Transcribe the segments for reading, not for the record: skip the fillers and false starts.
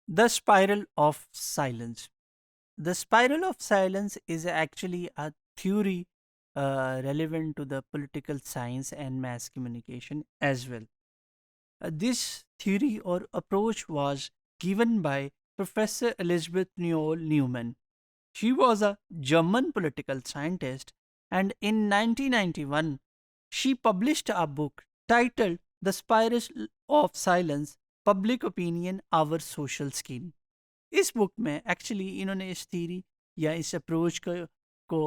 The spiral of silence. The spiral of silence is actually a theory relevant to the political science and mass communication as well. This theory or approach was given by Professor Elizabeth Newell Newman. She was a German political scientist, and in 1991, she published a book titled The Spiral of Silence, Public Opinion, Our Social Skin. इस book में actually इन्होंने इस theory या इस approach को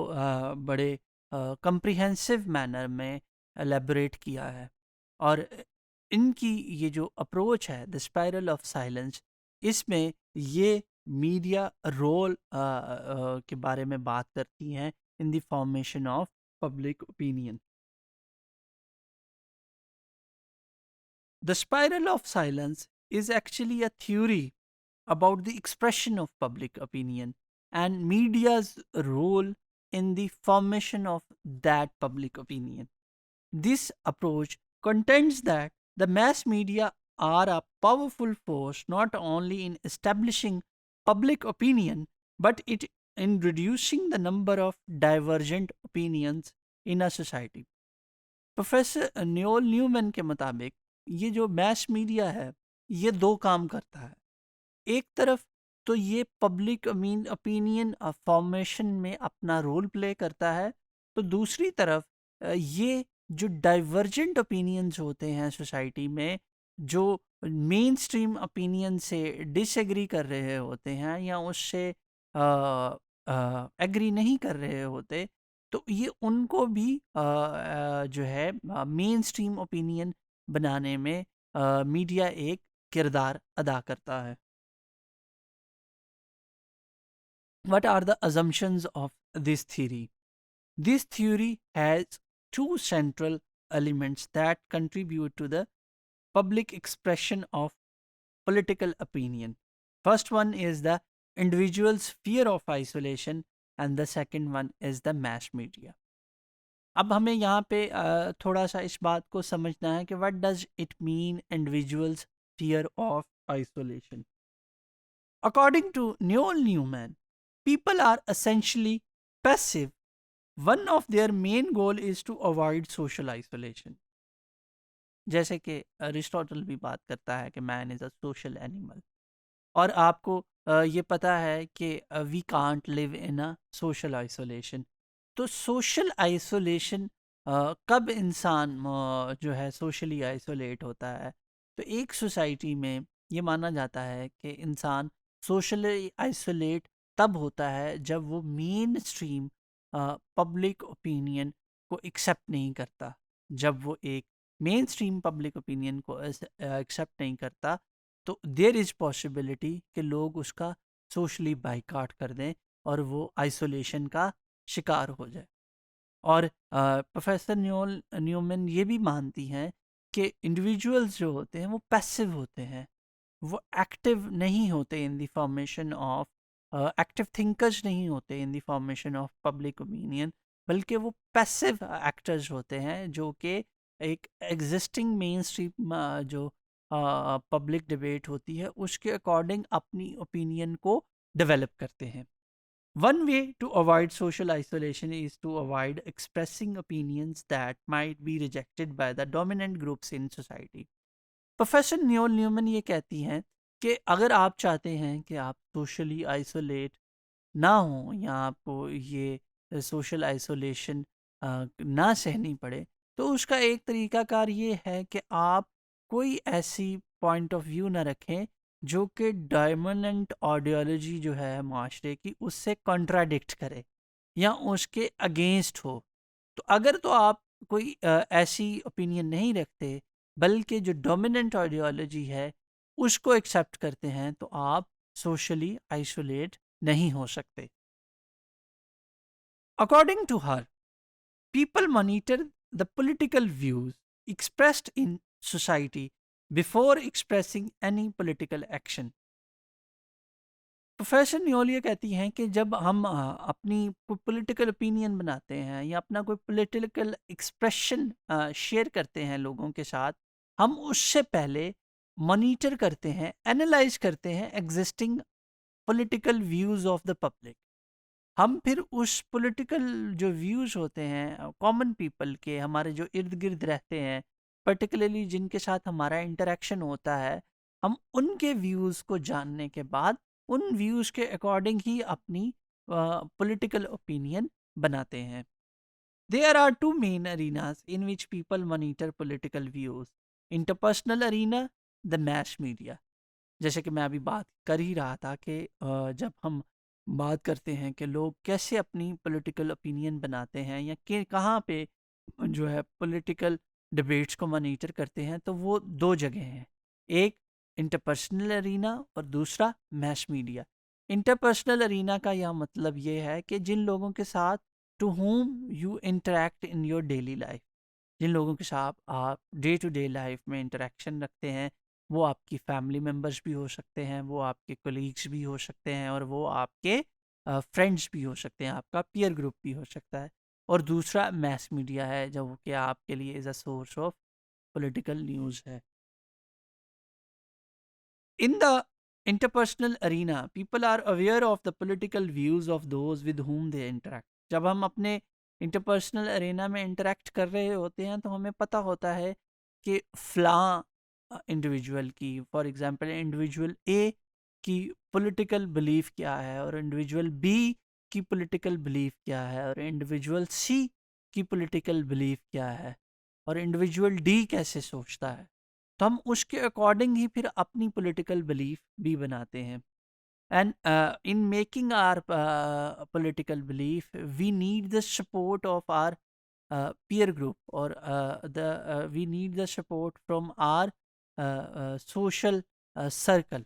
बड़े comprehensive manner में elaborate किया है। और इनकी ये जो अप्रोच है द स्पाइरल ऑफ साइलेंस, इसमें ये मीडिया रोल के बारे में बात करती हैं in the formation of public opinion. The spiral of silence is actually a theory about the expression of public opinion and media's role in the formation of that public opinion. This approach contends that the mass media are a powerful force not only in establishing public opinion but it in reducing the number of divergent opinions in a society. Professor Noelle Neumann के मुताबिक ये जो mess media है ये दो काम करता है। एक तरफ तो ये पब्लिक ओपिनियन फॉर्मेशन में अपना रोल प्ले करता है, तो दूसरी तरफ ये जो डाइवर्जेंट ओपिनियंस होते हैं सोसाइटी में, जो मेन स्ट्रीम ओपिनियन से डिसएग्री कर रहे होते हैं या उससे एग्री नहीं कर रहे होते, तो ये उनको भी जो है मेन स्ट्रीम ओपिनियन बनाने में मीडिया एक किरदार अदा करता है। What are the assumptions of this theory? This theory has two central elements that contribute to the public expression of political opinion. First one is the individual's fear of isolation, and the second one is the mass media. अब हमें यहाँ पे थोड़ा सा इस बात को समझना है कि what does it mean individuals fear of isolation. According to Noelle Neumann, people are essentially passive. One of their main goal is to avoid social isolation. जैसे कि अरिस्टोटल भी बात करता है कि man is a social animal, और आपको ये पता है कि we can't live in a social isolation. तो सोशल आइसोलेशन कब इंसान जो है सोशली आइसोलेट होता है, तो एक सोसाइटी में ये माना जाता है कि इंसान सोशली आइसोलेट तब होता है जब वो मेन स्ट्रीम पब्लिक ओपिनियन को एक्सेप्ट नहीं करता। जब वो एक मेन स्ट्रीम पब्लिक ओपिनियन को एक्सेप्ट नहीं करता, तो देयर इज़ पॉसिबिलिटी कि लोग उसका सोशली बाइकाट कर दें और वो आइसोलेशन का शिकार हो जाए। और प्रोफेसर न्यूमैन ये भी मानती हैं कि इंडिविजुअल्स जो होते हैं वो पैसिव होते हैं, वो एक्टिव नहीं होते in the formation of active thinkers नहीं होते in the formation of public opinion, बल्कि वो पैसिव एक्टर्स होते हैं जो कि एक एग्जिस्टिंग मेन स्ट्रीम जो पब्लिक डिबेट होती है उसके अकॉर्डिंग अपनी ओपिनियन को डेवलप करते हैं। One way to avoid social isolation is to avoid expressing opinions that might be rejected by the dominant groups in society. Professor Noelle Neumann ये कहती हैं कि अगर आप चाहते हैं कि आप सोशली आइसोलेट ना हो या आपको ये सोशल आइसोलेशन ना सहनी पड़े, तो उसका एक तरीकाकार ये है कि आप कोई ऐसी पॉइंट ऑफ व्यू ना रखें जो कि डोमिनेंट आइडियोलॉजी जो है माशरे की उससे कॉन्ट्राडिक्ट करे या उसके अगेंस्ट हो। तो अगर तो आप कोई ऐसी ओपिनियन नहीं रखते बल्कि जो डोमिनेंट आइडियोलॉजी है उसको एक्सेप्ट करते हैं, तो आप सोशली आइसोलेट नहीं हो सकते। According to her, people monitor the political views expressed in society before expressing any political action. Professor Noel ये कहती हैं कि जब हम अपनी कोई पॉलिटिकल ओपिनियन बनाते हैं या अपना कोई पॉलिटिकल एक्सप्रेशन शेयर करते हैं लोगों के साथ, हम उससे पहले मॉनिटर करते हैं, एनालाइज करते हैं existing political views of the public. हम फिर उस पॉलिटिकल जो व्यूज होते हैं कॉमन पीपल के, हमारे जो इर्द गिर्द रहते हैं, पर्टिकुलरली जिनके साथ हमारा इंटरेक्शन होता है, हम उनके व्यूज को जानने के बाद उन व्यूज के अकॉर्डिंग ही अपनी पॉलिटिकल ओपिनियन बनाते हैं। There are two main arenas in which people monitor political views: interpersonal arena, the mass media. जैसे कि मैं अभी बात कर ही रहा था कि जब हम बात करते हैं कि लोग कैसे अपनी पॉलिटिकल ओपिनियन बनाते हैं या कि कहाँ पे जो है पॉलिटिकल डिबेट्स को मॉनिटर करते हैं, तो वो दो जगह हैं। एक इंटरपर्सनल अरीना और दूसरा मैस मीडिया। इंटरपर्सनल अरीना का यह मतलब ये है कि जिन लोगों के साथ to whom you interact in your daily life, जिन लोगों के साथ आप डे टू डे लाइफ में इंटरेक्शन रखते हैं, वो आपकी फैमिली मेम्बर्स भी हो सकते हैं, वो आपके कोलीग्स भी हो सकते हैं, और वो आपके फ्रेंड्स भी हो सकते हैं, आपका पीयर ग्रुप भी हो सकता है। और दूसरा मैस मीडिया है, जो कि आपके लिए as a source of political news है। In the interpersonal arena, people are aware of the political views of those with whom they interact. जब हम अपने इंटरपर्सनल अरेना में इंटरेक्ट कर रहे होते हैं, तो हमें पता होता है कि फला इंडिविजुअल की, फॉर एग्जांपल इंडिविजुअल ए की पॉलिटिकल बिलीफ क्या है, और इंडिविजुअल बी की पॉलिटिकल बिलीफ क्या है, और इंडिविजुअल सी की पॉलिटिकल बिलीफ क्या है, और इंडिविजुअल डी कैसे सोचता है। तो हम उसके अकॉर्डिंग ही फिर अपनी पॉलिटिकल बिलीफ भी बनाते हैं। And in making our political belief we need the support of our peer group, or we need the support from our social circle.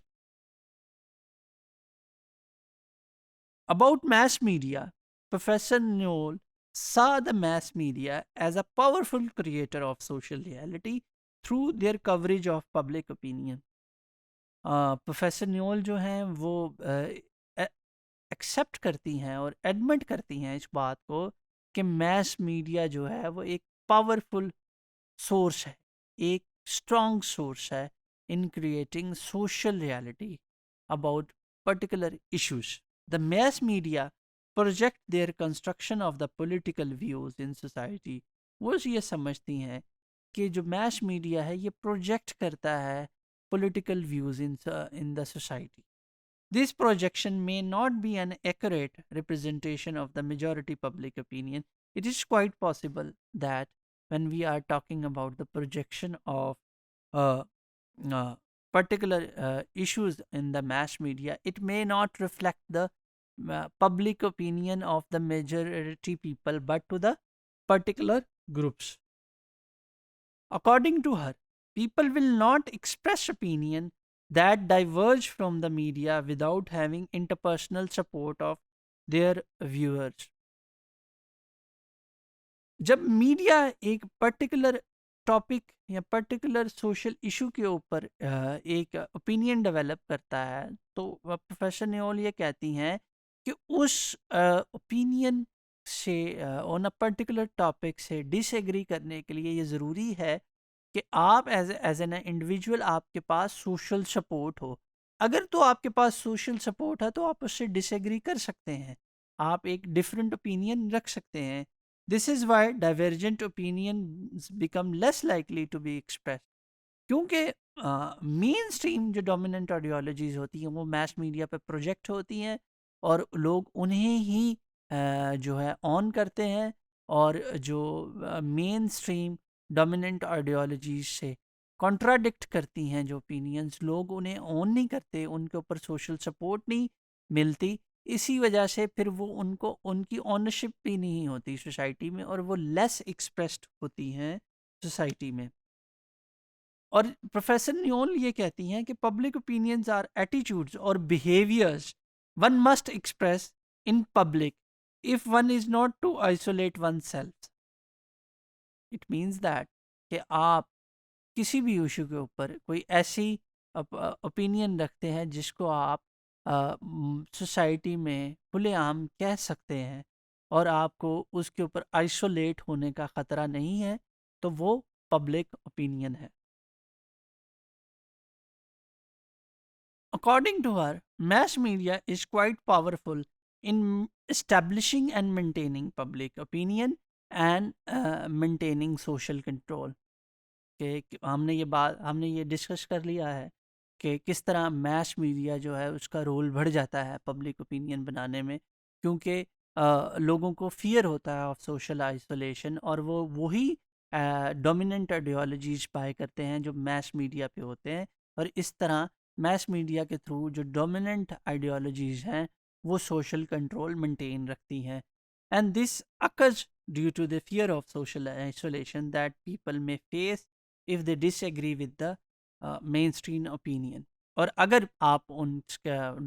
About mass media, Professor Newell saw the mass media as a powerful creator of social reality through their coverage of public opinion. Professor Noelle जो हैं वो accept करती हैं और admit करती हैं इस बात को कि मैस मीडिया जो है वो एक पावरफुल सोर्स है, एक स्ट्रॉन्ग सोर्स है in creating social reality about particular issues. The mess media project there construction of the political views in society. वो ये समझती हैं कि जो मैस मीडिया है ये प्रोजेक्ट करता है political views in the society. This projection may not be an accurate representation of the majority public opinion. It is quite possible that when we are talking about the projection of uh, uh, particular issues in the mass media, it may not reflect the public opinion of the majority people, but to the particular groups. According to her, people will not express opinion that diverge from the media without having interpersonal support of their viewers. जब media एक particular topic या particular social issue के ऊपर एक opinion develop करता है, तो professor Noel ये कहती हैं कि उस ओपिनियन से ऑन अ पर्टिकुलर टॉपिक से डिसएग्री करने के लिए ये ज़रूरी है कि आप एज एन इंडिविजुअल आपके पास सोशल सपोर्ट हो। अगर तो आपके पास सोशल सपोर्ट है तो आप उससे डिसएग्री कर सकते हैं, आप एक डिफरेंट ओपिनियन रख सकते हैं। This is why divergent opinion become less likely to be express, क्योंकि मेन स्ट्रीम जो डोमिनेंट आइडियोलॉजीज होती हैं वो मैस मीडिया पे प्रोजेक्ट होती हैं, और लोग उन्हें ही जो है ऑन करते हैं, और जो मेन स्ट्रीम डोमिनेंट आइडियोलॉजीज से कॉन्ट्राडिक्ट करती हैं जो ओपिनियंस, लोग उन्हें ऑन नहीं करते, उनके ऊपर सोशल सपोर्ट नहीं मिलती। इसी वजह से फिर वो उनको उनकी ऑनरशिप भी नहीं होती सोसाइटी में, और वो लेस एक्सप्रेस्ड होती हैं सोसाइटी में। और प्रोफेसर न्योल ये कहती हैं कि पब्लिक ओपिनियंस आर एटीट्यूड्स और behaviours one must express in public if one is not to isolate oneself. It means that कि आप किसी भी इशू के ऊपर कोई ऐसी ओपिनियन रखते हैं जिसको आप सोसाइटी में खुलेआम कह सकते हैं, और आपको उसके ऊपर आइसोलेट होने का ख़तरा नहीं है, तो वो पब्लिक ओपिनियन है। According to her, mass media is quite powerful in establishing and maintaining public opinion and maintaining social control. कि हमने ये डिस्कस कर लिया है कि किस तरह मैस मीडिया जो है उसका रोल बढ़ जाता है पब्लिक ओपिनियन बनाने में, क्योंकि लोगों को फियर होता है ऑफ सोशल आइसोलेशन, और वो वही डोमिनेंट आइडियोलॉजीज बाय करते हैं जो मैस मीडिया पे होते हैं, और इस तरह मैस मीडिया के थ्रू जो डोमिनेंट आइडियोलॉजीज हैं वो सोशल कंट्रोल मेंटेन रखती हैं. And this occurs due to the fear of social isolation that people may face if they disagree with the mainstream opinion. और अगर आप उन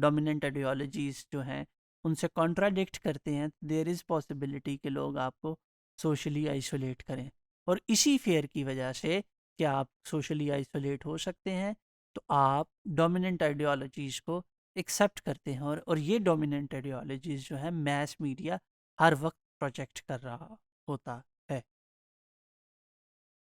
डोमिनेंट आइडियोलॉजीज जो हैं उनसे कॉन्ट्राडिक्ट करते हैं, देयर इज़ पॉसिबिलिटी कि लोग आपको सोशली आइसोलेट करें. और इसी फेयर की वजह से कि आप सोशली आइसोलेट हो सकते हैं, तो आप डोमिनेंट आइडियोलॉजीज़ को एक्सेप्ट करते हैं, और ये डोमिनेंट आइडियोलॉजीज़ जो है मैस मीडिया हर वक्त प्रोजेक्ट कर रहा होता है.